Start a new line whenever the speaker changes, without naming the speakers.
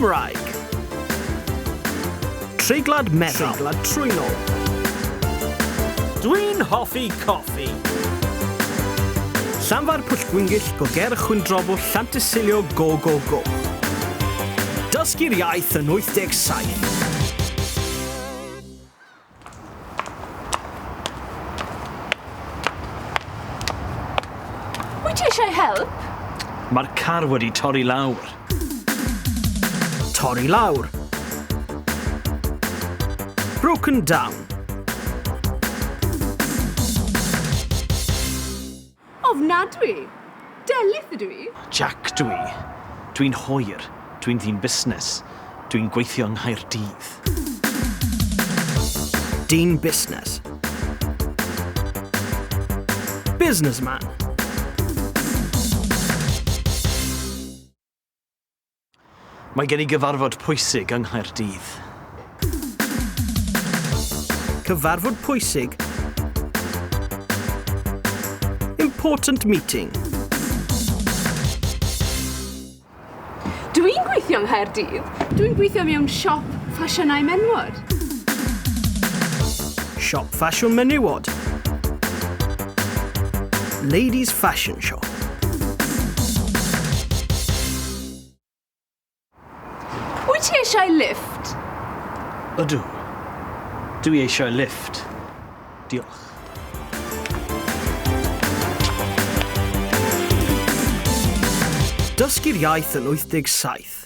Gymraeg. Treiglad meddal. Treiglad trwynol. Dwi'n hoffi coffi. Llanfa'r pwllgwyngyll go ger chwyndrobl llantysilio go go go. Dysgu'r iaith yn 87.
Wyt ti eisiau help?
Mae'r car wedi torri lawr.
Torri lawr. Broken down.
Ofnadwy. Delyth ydw i.
Jack dwi. Dwi'n hwyr. Dwi'n ddyn busnes. Dwi'n gweithio yng Nghaerdydd.
Dyn busnes. Businessman.
Mae gen i gyfarfod pwysig yng Nghaerdydd.
Cyfarfod pwysig. Important meeting.
Dwi'n gweithio yng Nghaerdydd. Dwi'n gweithio mewn siop ffasiynau menywod.
Siop ffasiwn menywod. Ladies fashion shop.
Wyt ti eisiau lifft?
Ydw. Dwi eisiau lifft. Diolch.
Dysgu'r iaith yn 87.